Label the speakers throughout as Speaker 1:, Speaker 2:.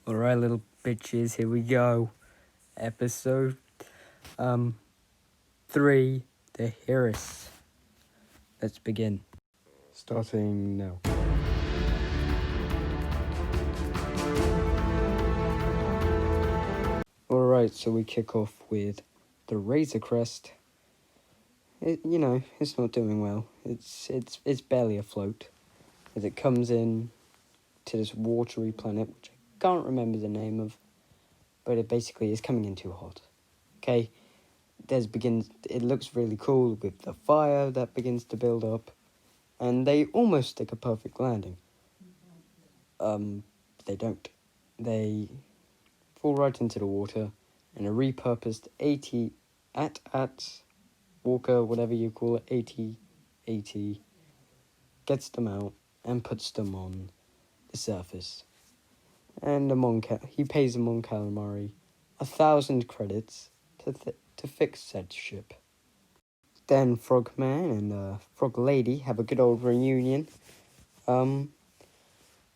Speaker 1: Alright, little bitches, here we go. Episode 3, the heiress. Let's begin. Starting now. Alright, so we kick off with the Razor Crest. It's not doing well. It's barely afloat as it comes in to this watery planet, which I can't remember the name of, but it basically is coming in too hot. Okay, it looks really cool with the fire that begins to build up, and they almost stick a perfect landing. They don't. They fall right into the water, and a repurposed AT Walker, whatever you call it, AT gets them out and puts them on the surface. And he pays the Mon Calamari 1,000 credits to fix said ship. Then Frogman and Frog Lady have a good old reunion. And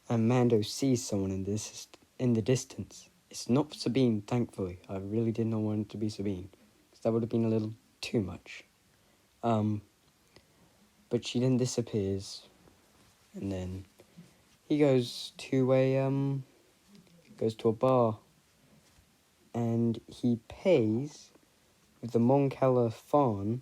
Speaker 1: Mando sees someone in the distance. It's not Sabine, thankfully. I really did not want it to be Sabine, because that would have been a little too much. But she then disappears, and then he goes to a bar, and he pays with the Mon Cala Fawn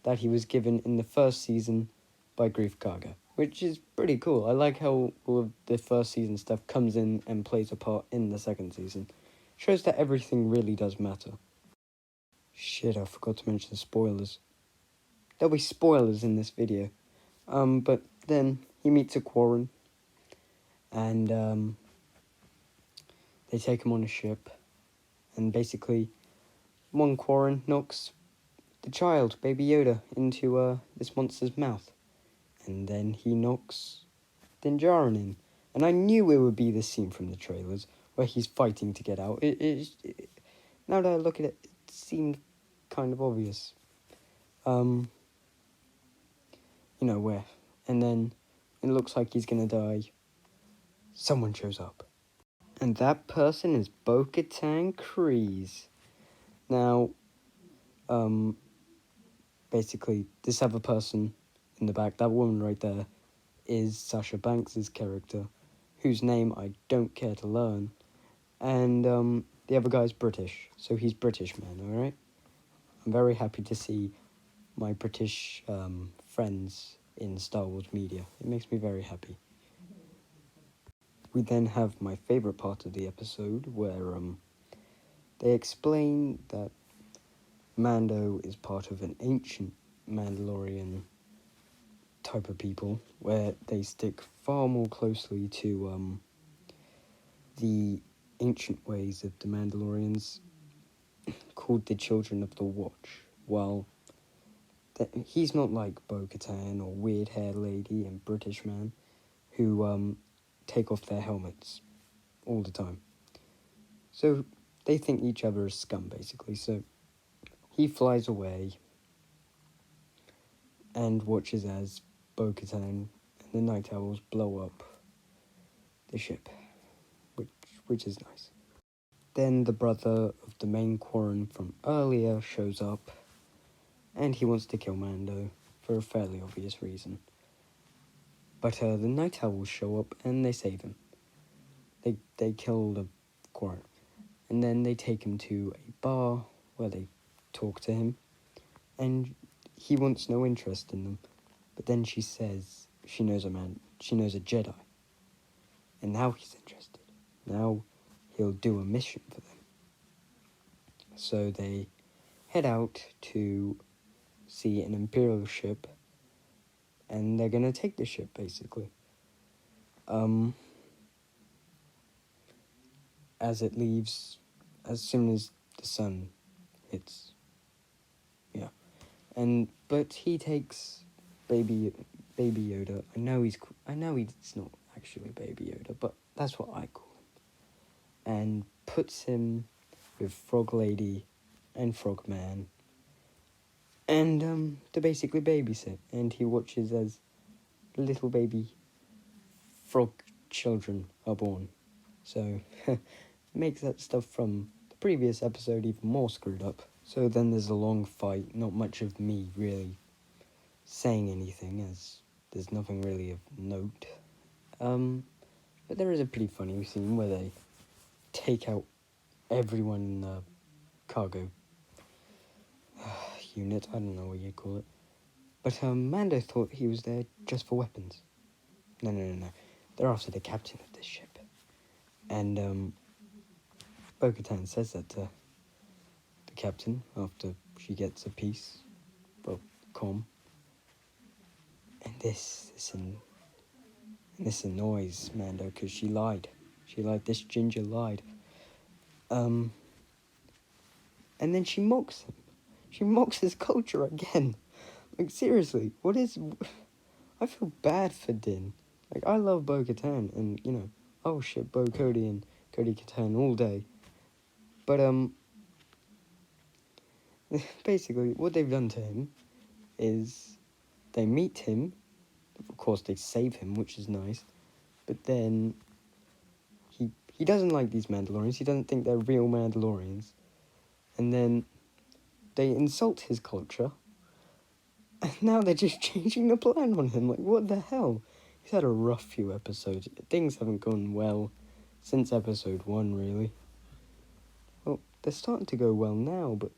Speaker 1: that he was given in the first season by Grief Karga, which is pretty cool. I like how all of the first season stuff comes in and plays a part in the second season. Shows that everything really does matter. Shit, I forgot to mention spoilers. There'll be spoilers in this video. But then he meets a Quarren, and they take him on a ship, and basically one Quarren knocks the child, Baby Yoda, into this monster's mouth. And then he knocks Din Djarin in. And I knew it would be this scene from the trailers where he's fighting to get out. Now that I look at it, it seemed kind of obvious. Where. And then it looks like he's gonna die. Someone shows up. And that person is Bokeh Kryze. Now, basically, this other person in the back, that woman right there, is Sasha Banks' character, whose name I don't care to learn. And the other guy's British, so he's British man, alright? I'm very happy to see my British friends in Star Wars media. It makes me very happy. We then have my favourite part of the episode, where they explain that Mando is part of an ancient Mandalorian type of people, where they stick far more closely to the ancient ways of the Mandalorians, called the Children of the Watch. While he's not like Bo-Katan or Weird Hair Lady and British Man, who take off their helmets all the time. So they think each other is scum, basically. So he flies away and watches as Bo-Katan and the Night Owls blow up the ship, which is nice. Then the brother of the main Quarren from earlier shows up, and he wants to kill Mando for a fairly obvious reason. But the Night Owls show up and they save him. They kill the Quarren, and then they take him to a bar where they talk to him, and he wants no interest in them. But then she says she knows a Jedi, and now he's interested. Now he'll do a mission for them. So they head out to see an Imperial ship, and they're gonna take the ship, basically. As it leaves, as soon as the sun hits. Yeah. But he takes Baby Yoda. I know he's not actually Baby Yoda, but that's what I call him. And puts him with Frog Lady and Frogman. And to basically babysit. And he watches as little baby frog children are born. So, makes that stuff from the previous episode even more screwed up. So then there's a long fight, not much of me really saying anything, as there's nothing really of note. But there is a pretty funny scene where they take out everyone in the cargo unit, I don't know what you call it. But Mando thought he was there just for weapons. No. They're after the captain of this ship. And Bo-Katan says that to the captain after she gets a piece of comm. And this annoys Mando because she lied. This ginger lied. And then she mocks him. She mocks his culture again. Like, seriously, I feel bad for Din. Like, I love Bo-Katan, and, oh shit, Cody and Cody Katan all day. But, basically, what they've done to him is they meet him. Of course, they save him, which is nice. But then he doesn't like these Mandalorians. He doesn't think they're real Mandalorians. And then they insult his culture. And now they're just changing the plan on him. Like, what the hell? He's had a rough few episodes. Things haven't gone well since episode 1, really. Well, they're starting to go well now, but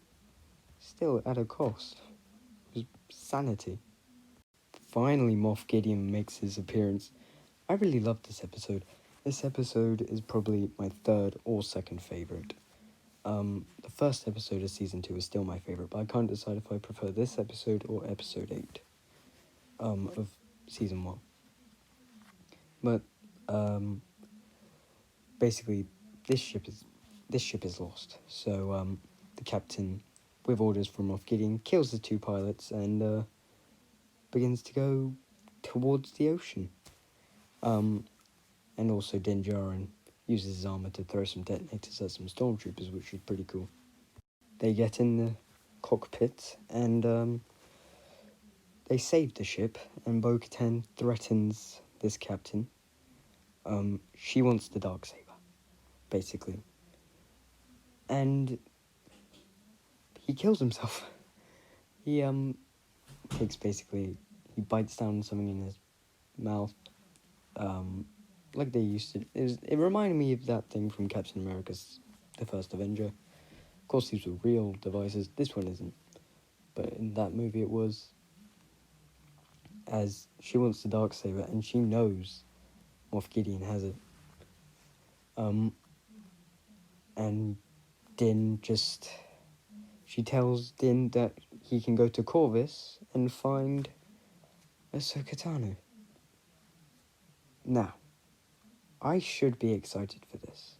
Speaker 1: still at a cost. It was sanity. Finally, Moff Gideon makes his appearance. I really loved this episode. This episode is probably my third or second favourite. The first episode of season 2 is still my favourite, but I can't decide if I prefer this episode or episode 8 of season 1. But basically, this ship is lost. So the captain, with orders from Moff Gideon, kills the 2 pilots and begins to go towards the ocean. And also Din Djarin uses his armor to throw some detonators at some stormtroopers, which is pretty cool. They get in the cockpit and they save the ship, and Bo-Katan threatens this captain. She wants the Darksaber, basically. And he kills himself. He bites down something in his mouth, like they used to. It reminded me of that thing from Captain America's The First Avenger. Of course, these were real devices. This one isn't. But in that movie it was. As she wants the Darksaber, and she knows Moff Gideon has it. And Din she tells Din that he can go to Corvus and find Ahsoka Tano. Now, I should be excited for this.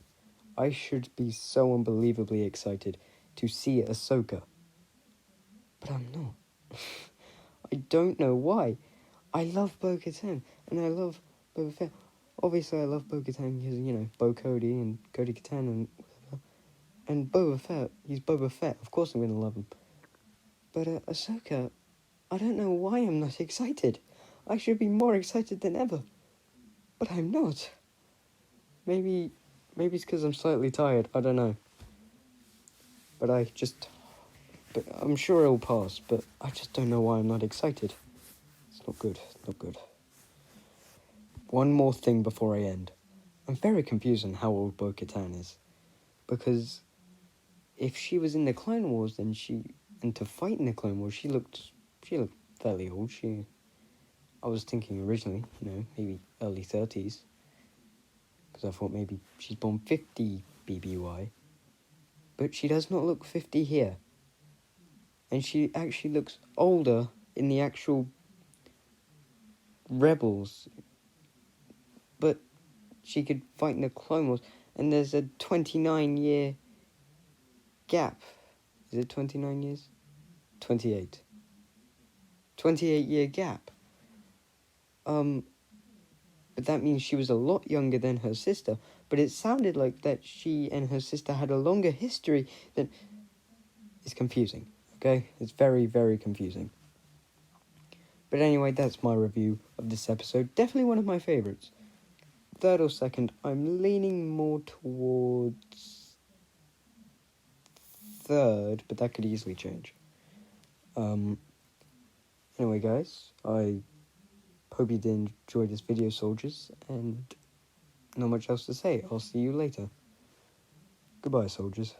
Speaker 1: I should be so unbelievably excited to see Ahsoka. But I'm not. I don't know why. I love Bo-Katan, and I love Boba Fett. Obviously, I love Bo-Katan because, Bo-Cody and Cody Katan and whatever. And Boba Fett, he's Boba Fett. Of course I'm going to love him. But Ahsoka, I don't know why I'm not excited. I should be more excited than ever. But I'm not. Maybe it's because I'm slightly tired. I don't know. But I'm sure it'll pass. But I just don't know why I'm not excited. It's not good. Not good. One more thing before I end. I'm very confused on how old Bo-Katan is. Because if she was in the Clone Wars, and to fight in the Clone Wars, she looked fairly old. I was thinking originally, maybe early 30s. Because I thought maybe she's born 50 BBY. But she does not look 50 here. And she actually looks older in the actual Rebels. But she could fight in the Clone Wars. And there's a 29-year gap. Is it 29 years? 28. 28-year gap. But that means she was a lot younger than her sister. But it sounded like that she and her sister had a longer history than... It's confusing, okay? It's very, very confusing. But anyway, that's my review of this episode. Definitely one of my favourites. third or second. I'm leaning more towards third, but that could easily change. Anyway, guys, I hope you did enjoy this video, soldiers, and not much else to say. I'll see you later. Goodbye, soldiers.